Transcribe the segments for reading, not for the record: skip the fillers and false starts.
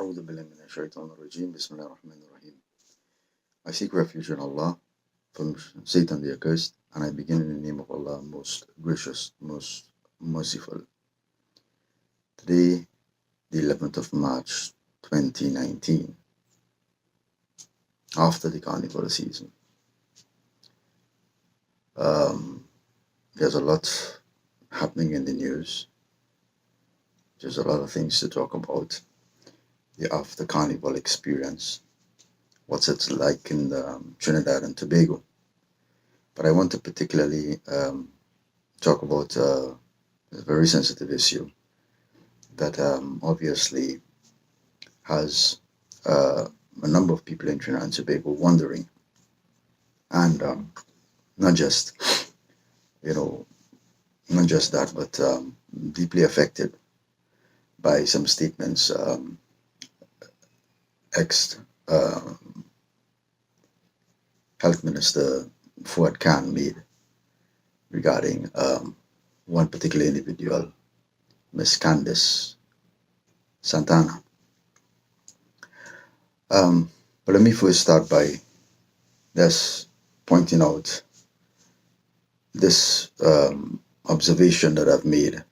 أعوذ بالله من الشيطان الرجيم. بسم الله الرحمن الرحيم. I seek refuge in Allah from Satan the accursed, and I begin in the name of Allah, most gracious, most merciful. Today, the 11th of March 2019, after the Carnival season. There's a lot happening in the news. There's a lot of things to talk about. The after Carnival experience, what's it like in Trinidad and Tobago. But I want to particularly talk about a very sensitive issue that obviously has a number of people in Trinidad and Tobago wondering, and not just that, but deeply affected by some statements ex Health Minister Fuad Khan made regarding one particular individual, Miss Candice Santana. But let me first start by just pointing out this observation that I've made.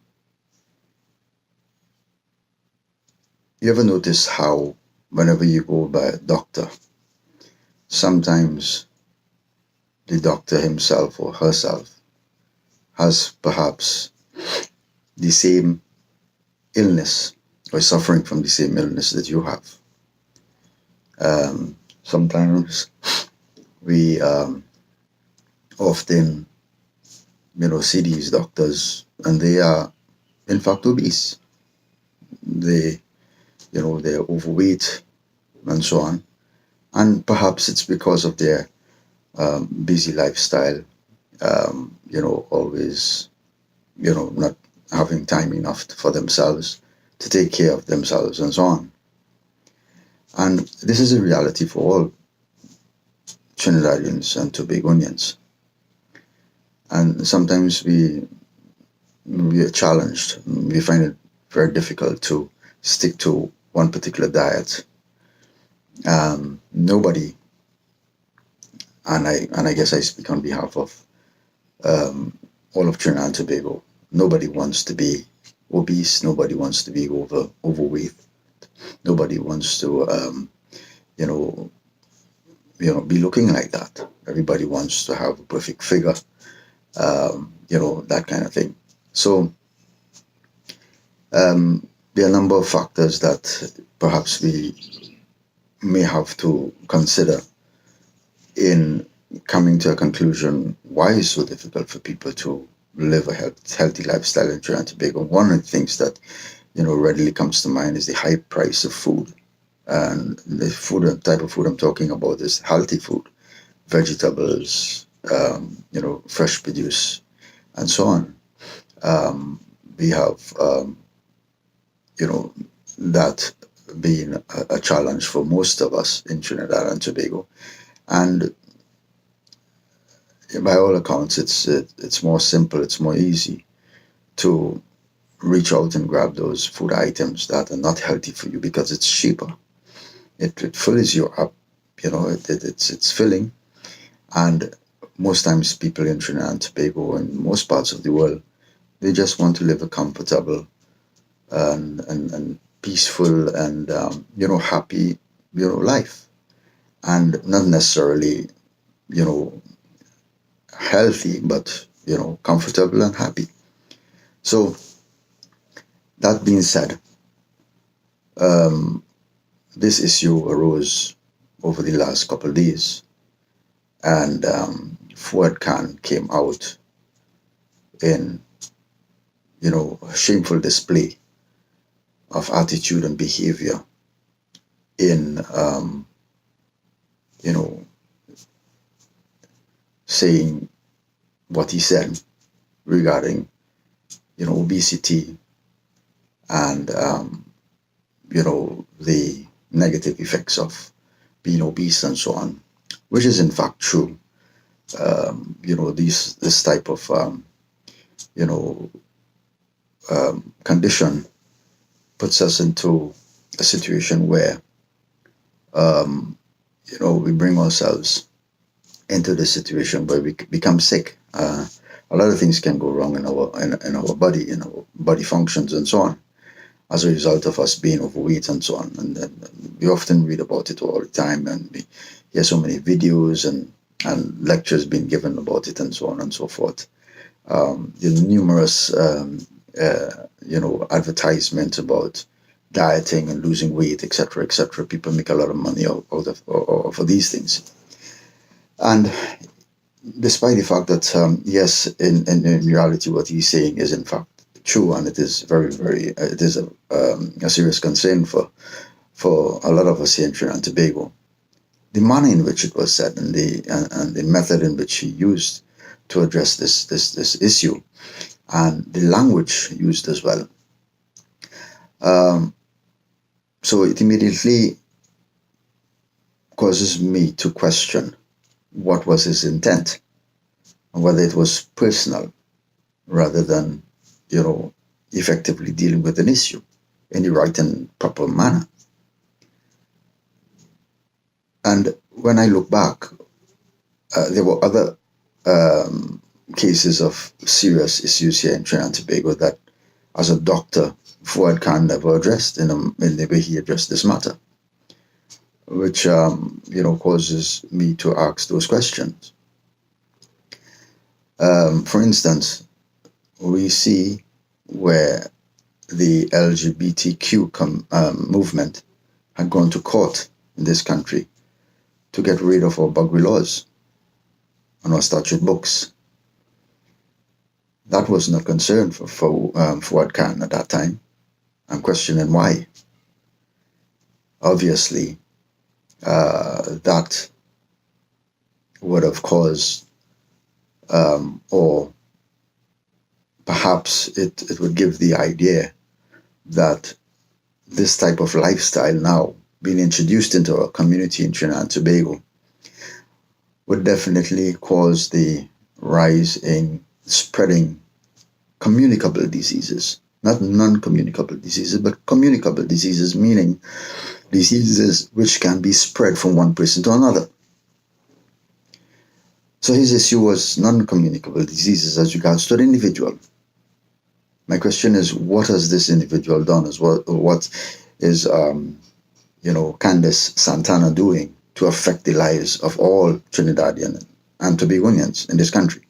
You ever notice how whenever you go by a doctor, sometimes the doctor himself or herself has perhaps the same illness or suffering from the same illness that you have? Sometimes we often see these doctors, and they are in fact obese. They're overweight and so on, and perhaps it's because of their busy lifestyle, always not having time enough for themselves to take care of themselves and so on. And this is a reality for all Trinidadians and Tobagonians. And sometimes we are challenged. We find it very difficult to stick to one particular diet. Nobody, and I guess I speak on behalf of all of Trinidad and Tobago, nobody wants to be obese. Nobody wants to be overweight. Nobody wants to be looking like that. Everybody wants to have a perfect figure, that kind of thing. So there are a number of factors that perhaps we may have to consider in coming to a conclusion why it's so difficult for people to live a healthy lifestyle in Trinidad and Tobago. One of the things that readily comes to mind is the high price of food. And the type of food I'm talking about is healthy food, vegetables, fresh produce, and so on. We have, that being a challenge for most of us in Trinidad and Tobago. And by all accounts, it's more simple, it's more easy to reach out and grab those food items that are not healthy for you because it's cheaper. It fills you up, it's filling. And most times people in Trinidad and Tobago and most parts of the world, they just want to live a comfortable and peaceful and happy life, and not necessarily healthy, but comfortable and happy. So that being said, this issue arose over the last couple of days, and Fuad Khan came out in a shameful display of attitude and behavior in saying what he said regarding obesity and the negative effects of being obese and so on, which is in fact true. This type of condition puts us into a situation where we bring ourselves into the situation where we become sick. A lot of things can go wrong in our body, in our body functions, and so on, as a result of us being overweight and so on. And then we often read about it all the time, and we hear so many videos and lectures being given about it, and so on and so forth. Numerous advertisements about dieting and losing weight, etc., etc. People make a lot of money out of these things. And despite the fact that, yes, in reality, what he's saying is in fact true, and it is very, very, it is a serious concern for a lot of us here in Trinidad and Tobago. The manner in which it was said and the method in which he used to address this issue, and the language used as well. So it immediately causes me to question what was his intent, and whether it was personal rather than, effectively dealing with an issue in the right and proper manner. And when I look back, there were other cases of serious issues here in Trinidad and Tobago that, as a doctor, Fuad Khan never addressed in the way he addressed this matter, which causes me to ask those questions. For instance, we see where the LGBTQ movement had gone to court in this country to get rid of our buggery laws and our statute books. That was not concern for Fuad Khan at that time. I'm questioning why. Obviously, that would have caused, or perhaps it would give the idea that this type of lifestyle now being introduced into our community in Trinidad and Tobago would definitely cause the rise in spreading communicable diseases, not non-communicable diseases, but communicable diseases, meaning diseases which can be spread from one person to another. So his issue was non-communicable diseases as regards to the individual. My question is, what has this individual done? What is Candace Santana doing to affect the lives of all Trinidadian and Tobagonians in this country?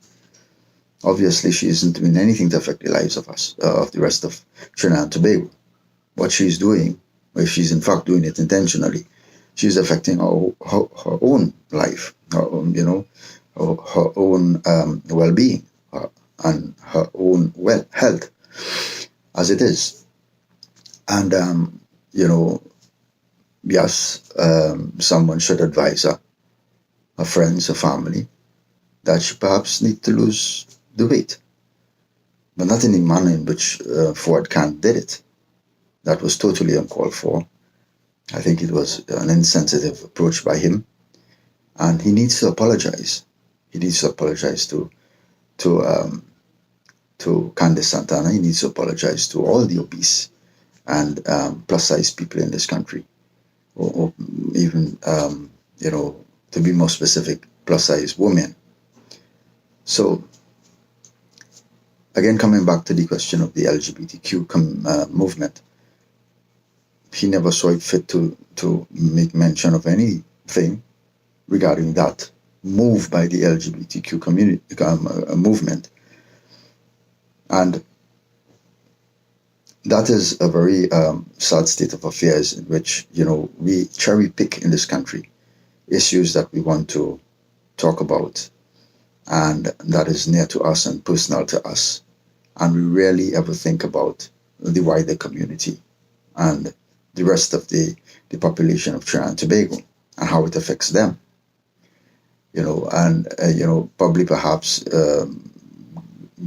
Obviously, she isn't doing anything to affect the lives of us, of the rest of Trinidad and Tobago. What she's doing, if she's in fact doing it intentionally, she's affecting her own life, her own, her own well-being and her own health, as it is. And yes, someone should advise her friends, her family, that she perhaps need to lose the weight, but not in the manner in which Fuad Khan did it. That was totally uncalled for. I think it was an insensitive approach by him, and he needs to apologize. He needs to apologize to Candace Santana. He needs to apologize to all the obese and plus-size people in this country, or even to be more specific, plus-size women. So, again, coming back to the question of the LGBTQ movement, he never saw it fit to make mention of anything regarding that move by the LGBTQ community movement. And that is a very sad state of affairs in which, we cherry pick in this country issues that we want to talk about and that is near to us and personal to us. And we rarely ever think about the wider community and the rest of the population of Trinidad and Tobago and how it affects them. Probably perhaps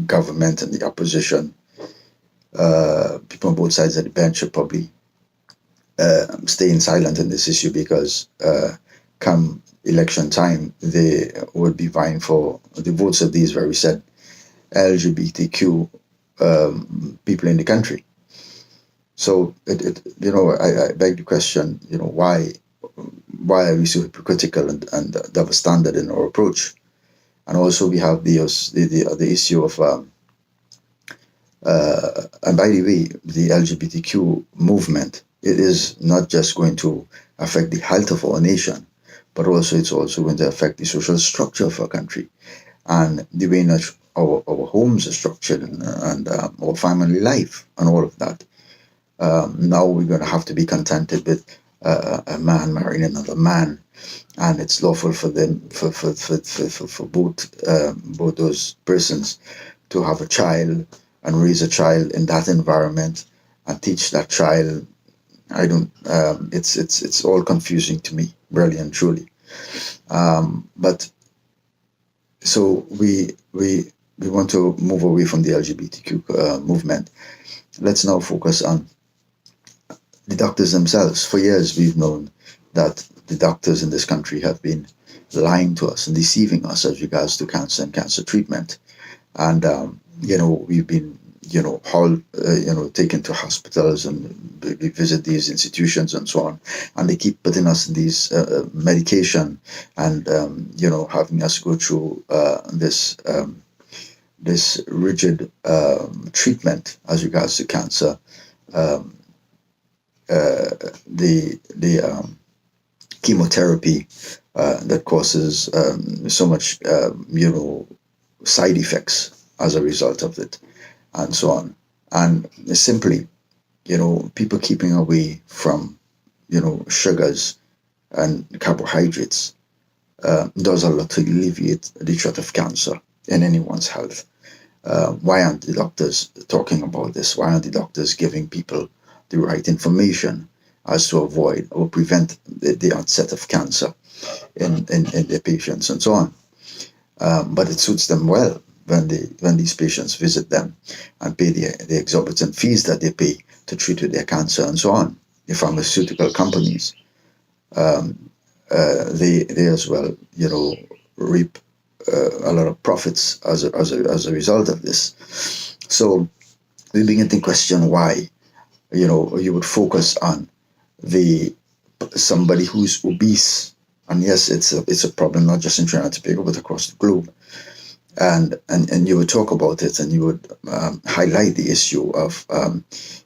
government and the opposition, people on both sides of the bench should probably staying silent on this issue, because come election time, they would be vying for the votes of these very said LGBTQ people in the country. So I beg the question, why are we so hypocritical and double standard in our approach? And also we have the issue of and by the way, the LGBTQ movement, it is not just going to affect the health of our nation, but also it's also going to affect the social structure of our country and the way in which our homes are structured and our family life and all of that. Now we're going to have to be contented with a man marrying another man, and it's lawful for them for both those persons to have a child and raise a child in that environment and teach that child. I don't. It's all confusing to me, really and truly. But so we want to move away from the LGBTQ movement. Let's now focus on the doctors themselves. For years, we've known that the doctors in this country have been lying to us and deceiving us as regards to cancer and cancer treatment. And we've been taken to hospitals and we visit these institutions and so on, and they keep putting us in these medication and having us go through this rigid treatment as regards to cancer. The chemotherapy that causes so much side effects as a result of it, and so on. And simply, people keeping away from sugars and carbohydrates does a lot to alleviate the threat of cancer in anyone's health. Why aren't the doctors talking about this? Why aren't the doctors giving people the right information as to avoid or prevent the onset of cancer in their patients and so on? But it suits them well when these patients visit them and pay the exorbitant fees that they pay to treat with their cancer and so on. The pharmaceutical companies, they as well, reap a lot of profits as a result of this. So we begin to question why, you would focus on somebody who's obese. And yes, it's a problem not just in Trinidad and Tobago but across the globe. And you would talk about it, and you would highlight the issue of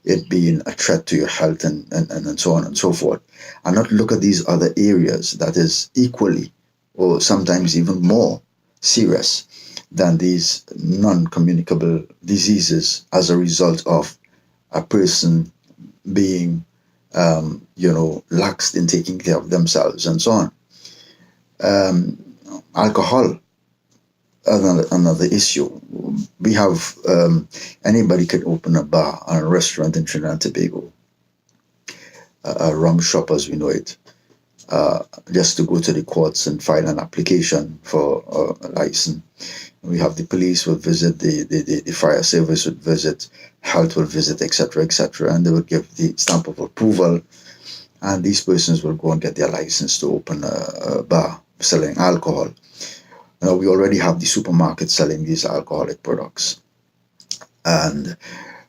it being a threat to your health and so on and so forth, and not look at these other areas that is equally or sometimes even more serious than these non-communicable diseases as a result of a person being lax in taking care of themselves and so on. Alcohol, another issue. We have anybody could open a bar or a restaurant in Trinidad and Tobago, a rum shop as we know it, just to go to the courts and file an application for a license. We have the police will visit, the fire service would visit, health will visit, etc., and they will give the stamp of approval, and these persons will go and get their license to open a bar selling alcohol. Now, we already have the supermarket selling these alcoholic products. And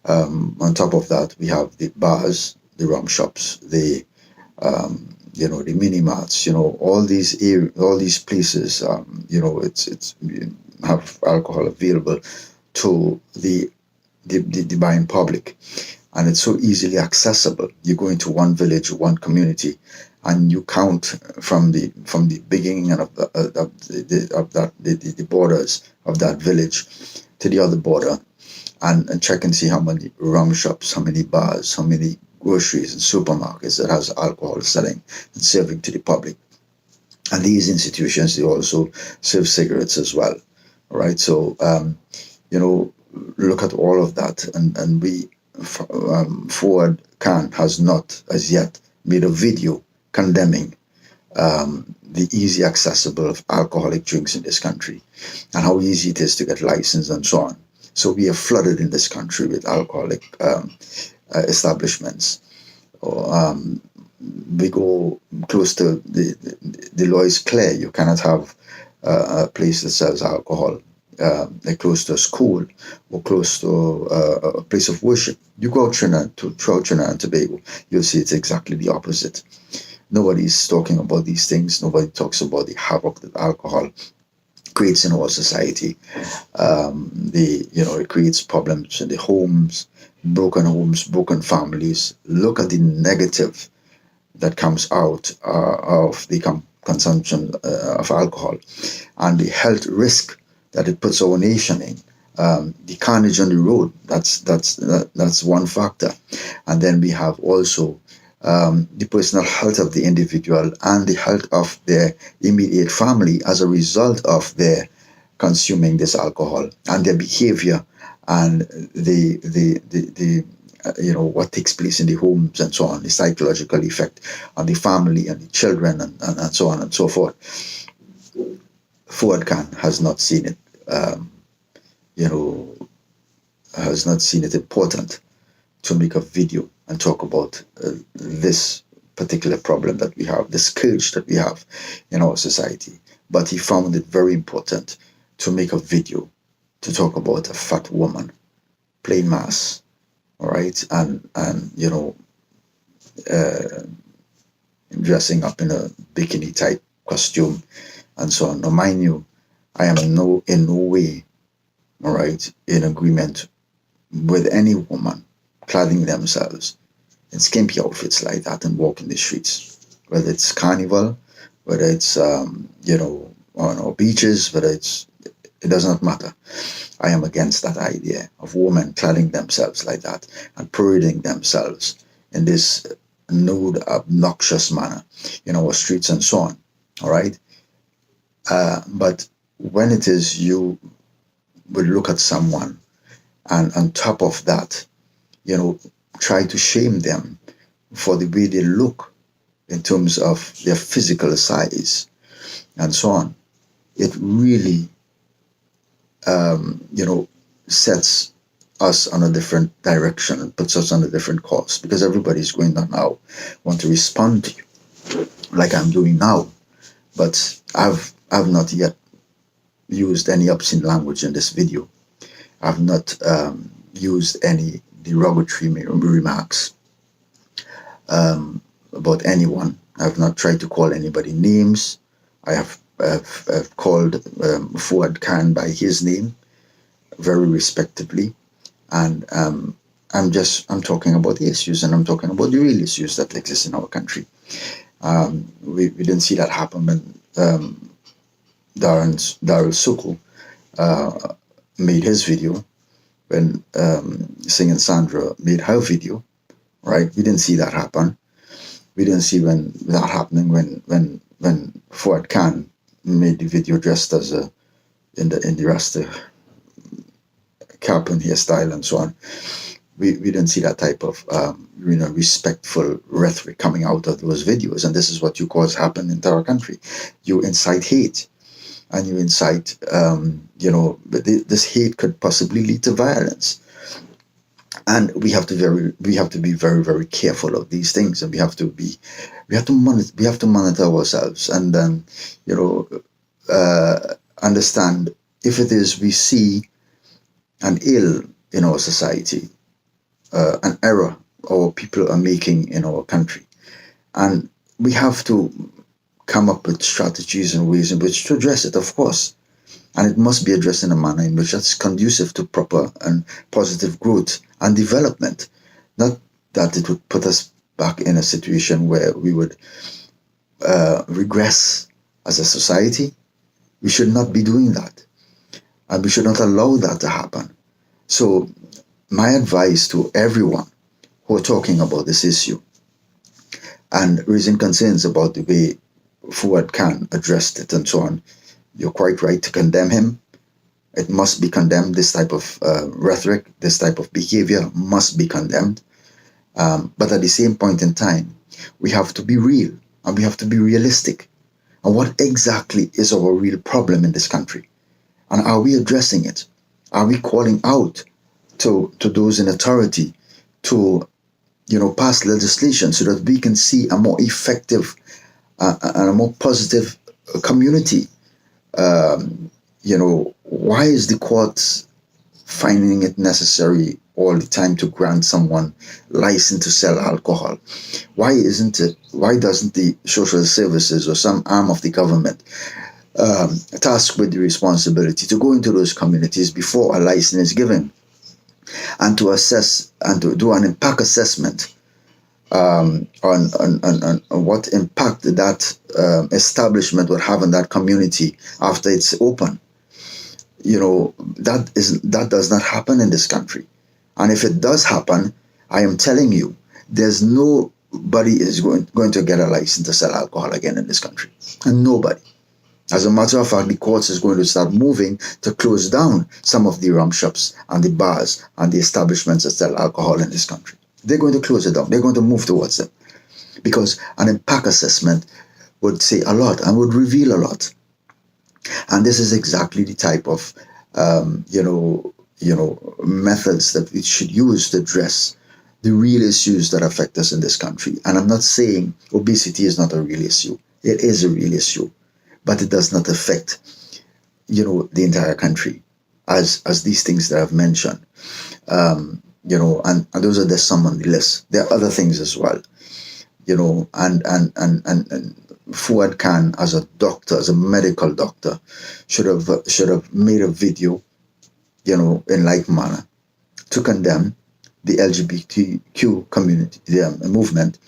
on top of that, we have the bars, the rum shops, the mini marts, all these places, it's have alcohol available to the buying public. And it's so easily accessible. You go into one village, one community, and you count from the beginning of the borders of that village to the other border, and check and see how many rum shops, how many bars, how many groceries and supermarkets that has alcohol selling and serving to the public. And these institutions, they also serve cigarettes as well. All right, so look at all of that, and we Fuad Khan has not as yet made a video condemning the easy accessible of alcoholic drinks in this country and how easy it is to get licensed and so on. So we are flooded in this country with alcoholic establishments. We go close to the law is clear. You cannot have a place that sells alcohol like close to a school or close to a place of worship. You go throughout Trinidad and Tobago, you'll see it's exactly the opposite. Nobody's talking about these things. Nobody talks about the havoc that alcohol creates in our society. It creates problems in the homes, broken families. Look at the negative that comes out of the consumption of alcohol, and the health risk that it puts our nation in. The carnage on the road, that's one factor. And then we have also the personal health of the individual and the health of their immediate family as a result of their consuming this alcohol, and their behavior, and what takes place in the homes and so on, the psychological effect on the family and the children, and so on and so forth. Fuad Khan has not seen it, has not seen it important to make a video and talk about this particular problem that we have, the scourge that we have in our society. But he found it very important to make a video to talk about a fat woman playing mass, all right, and dressing up in a bikini type costume and so on. Now, mind you, I am in no way, all right, in agreement with any woman cladding themselves in skimpy outfits like that and walking the streets, whether it's Carnival, whether it's on our beaches, it does not matter. I am against that idea of women cladding themselves like that and parading themselves in this nude, obnoxious manner in our streets and so on. All right. But when it is you would look at someone and on top of that, try to shame them for the way they look in terms of their physical size and so on, it really sets us on a different direction and puts us on a different course, because everybody's going to now want to respond to you like I'm doing now. But I've not yet used any obscene language in this video. I've not used any derogatory remarks about anyone. I've not tried to call anybody names. I have called Fuad Khan by his name very respectably, and I'm talking about the issues, and I'm talking about the real issues that exist in our country. We didn't see that happen when Daryl Sukul made his video, when Singing Sandra made her video, right? We didn't see that happen. We didn't see that happening when Fuad Khan made the video dressed as in the Rasta cap and hairstyle and so on. We didn't see that type of respectful rhetoric coming out of those videos, and this is what you cause happen in our country. You incite hate, and you incite this hate could possibly lead to violence, and we have to be very, very careful of these things, and we have to monitor ourselves, and then understand if it is we see an ill in our society, an error our people are making in our country, and we have to come up with strategies and ways in which to address it, of course. And it must be addressed in a manner in which that's conducive to proper and positive growth and development. Not that it would put us back in a situation where we would regress as a society. We should not be doing that. And we should not allow that to happen. So my advice to everyone who are talking about this issue and raising concerns about the way Fuad Khan addressed it and so on, you're quite right to condemn him. It must be condemned. This type of rhetoric, this type of behavior must be condemned. But at the same point in time, we have to be real and we have to be realistic. And what exactly is our real problem in this country? And are we addressing it? Are we calling out to those in authority to pass legislation so that we can see a more effective and a more positive community why is the court finding it necessary all the time to grant someone license to sell alcohol? Why doesn't the social services or some arm of the government tasked with the responsibility to go into those communities before a license is given and to assess and to do an impact assessment on what impact that establishment would have on that community after it's open? That does not happen in this country. And if it does happen, I am telling you, there's nobody is going to get a license to sell alcohol again in this country. And nobody. As a matter of fact, the courts is going to start moving to close down some of the rum shops and the bars and the establishments that sell alcohol in this country. They're going to close it down. They're going to move towards them. Because an impact assessment would say a lot and would reveal a lot. And this is exactly the type of, methods that we should use to address the real issues that affect us in this country. And I'm not saying obesity is not a real issue. It is a real issue, but it does not affect, the entire country as these things that I've mentioned. And those are just some on the list. There are other things as well, and Fuad Khan, as a doctor, as a medical doctor, should have made a video, in like manner, to condemn the LGBTQ community, their movement,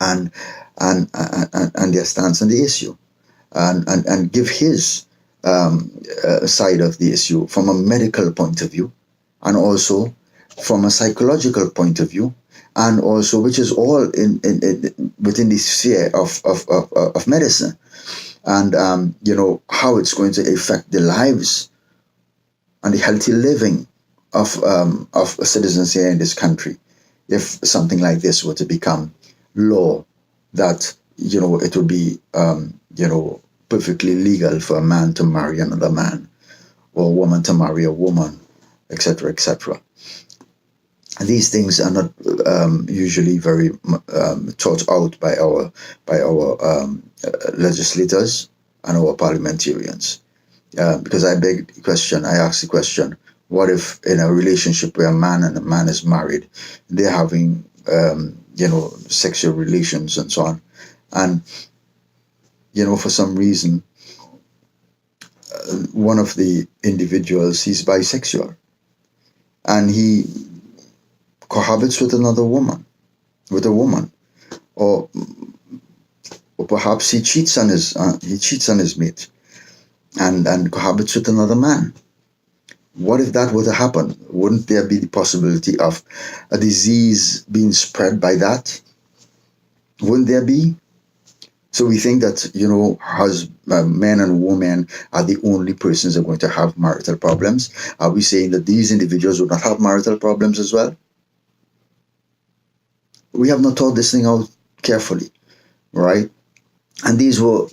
and their stance on the issue, and give his side of the issue from a medical point of view, and also from a psychological point of view, and also which is all in within the sphere of medicine, and how it's going to affect the lives and the healthy living of citizens here in this country if something like this were to become law, that it would be perfectly legal for a man to marry another man, or a woman to marry a woman, etc., etc. These things are not usually very thought out by our legislators and our parliamentarians, because I ask the question: what if in a relationship where a man and a man is married, they're having sexual relations and so on, and for some reason one of the individuals, he's bisexual, and he cohabits with a woman, or perhaps he cheats on his mate, and cohabits with another man. What if that were to happen? Wouldn't there be the possibility of a disease being spread by that? Wouldn't there be? So we think that, men and women are the only persons that are going to have marital problems. Are we saying that these individuals would not have marital problems as well? We have not thought this thing out carefully, right? And these were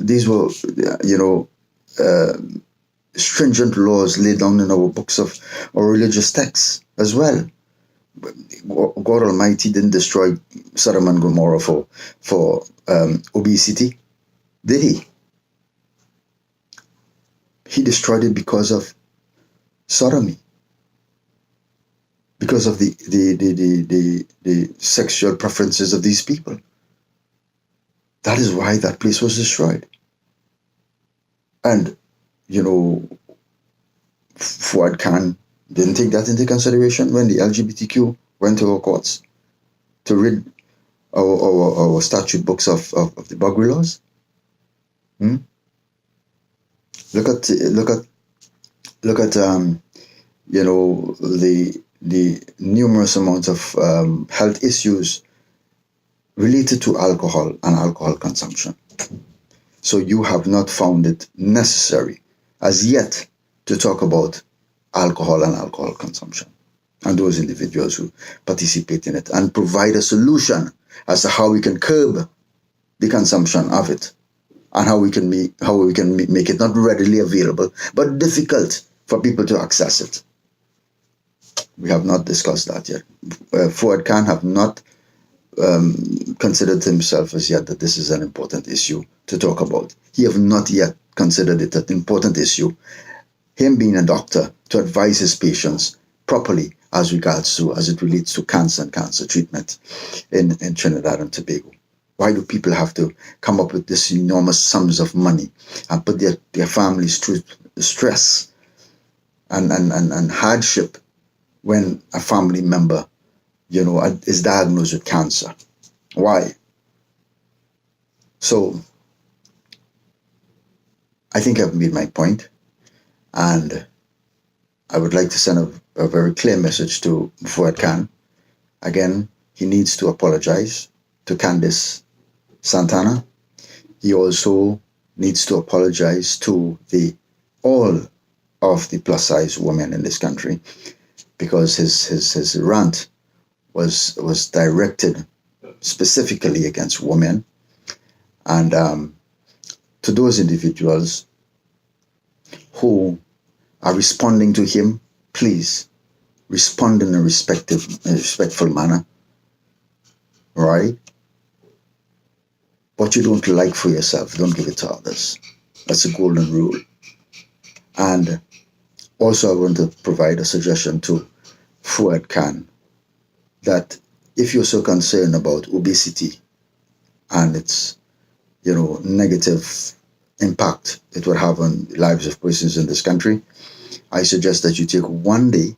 stringent laws laid down in our books of our religious texts as well. God Almighty didn't destroy Sodom and Gomorrah for obesity, did he? He destroyed it because of sodomy, because of the sexual preferences of these people. That is why that place was destroyed. And Fuad Khan didn't take that into consideration when the LGBTQ went to our courts to rid our statute books of the buggery laws. Look at the numerous amounts of health issues related to alcohol and alcohol consumption. So you have not found it necessary as yet to talk about alcohol and alcohol consumption and those individuals who participate in it, and provide a solution as to how we can curb the consumption of it, and how we can make it not readily available but difficult for people to access it. We have not discussed that yet. Fuad Khan have not considered himself as yet that this is an important issue to talk about. He have not yet considered it an important issue him being a doctor, to advise his patients properly as it relates to cancer and cancer treatment in Trinidad and Tobago? Why do people have to come up with this enormous sums of money and put their families through stress and hardship when a family member, is diagnosed with cancer? Why? So I think I've made my point, and I would like to send a very clear message to Fuad Khan. Again, he needs to apologize to Candice Santana. He also needs to apologize to all of the plus size women in this country, because his rant was directed specifically against women. And to those individuals who are responding to him, please respond in a respectful manner, right? What you don't like for yourself, don't give it to others. That's a golden rule. And also, I want to provide a suggestion to Fuad Khan that if you're so concerned about obesity and its, negative impact it would have on the lives of persons in this country, I suggest that you take one day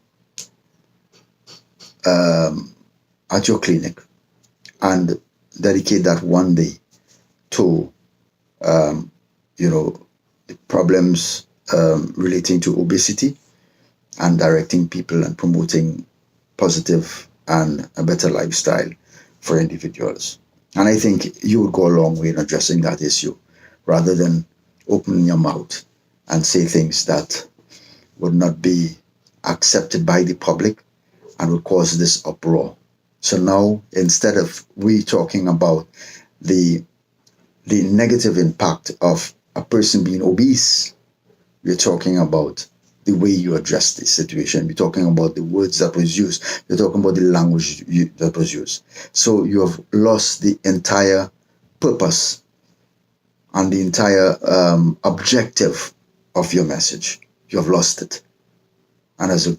at your clinic and dedicate that one day to, the problems relating to obesity, and directing people and promoting positive and a better lifestyle for individuals. And I think you would go a long way in addressing that issue, rather than opening your mouth and say things that would not be accepted by the public and would cause this uproar. So now, instead of we talking about the negative impact of a person being obese, we're talking about the way you address the situation. We're talking about the words that was used. We're talking about the language that was used. So you have lost the entire purpose and the entire objective of your message. You have lost it. And as a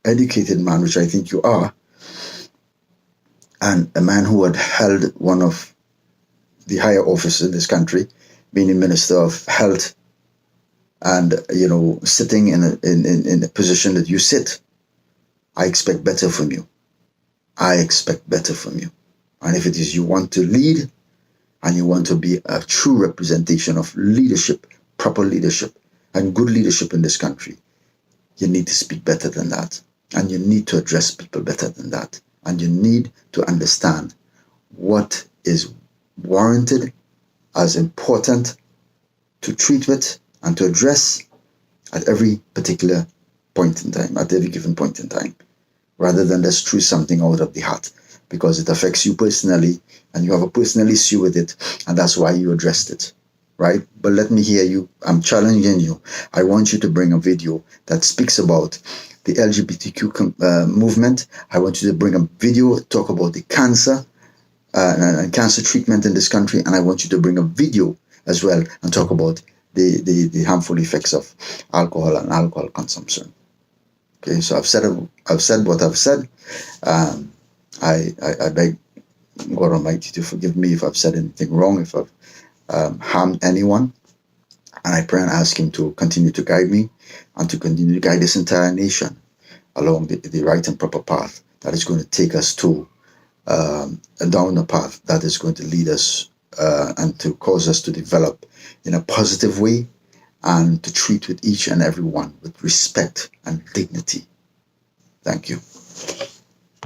educated man, which I think you are, and a man who had held one of the higher offices in this country, being the Minister of Health, and sitting in a position that you sit, I expect better from you. I expect better from you. And if it is you want to lead and you want to be a true representation of leadership, proper leadership, and good leadership in this country, you need to speak better than that. And you need to address people better than that. And you need to understand what is warranted as important to treat with and to address at every particular point in time, at every given point in time, rather than just throw something out of the hat because it affects you personally and you have a personal issue with it, and that's why you addressed it, right? But let me hear you. I'm challenging you. I want you to bring a video that speaks about the LGBTQ movement. I want you to bring a video, talk about the cancer and cancer treatment in this country, and I want you to bring a video as well and talk about the harmful effects of alcohol and alcohol consumption. Okay, so I've said what I've said. I beg God Almighty to forgive me if I've said anything wrong, if I've harmed anyone, and I pray and ask Him to continue to guide me and to continue to guide this entire nation along the right and proper path that is going to take us to down the path that is going to lead us and to cause us to develop in a positive way and to treat with each and every one with respect and dignity. Thank you.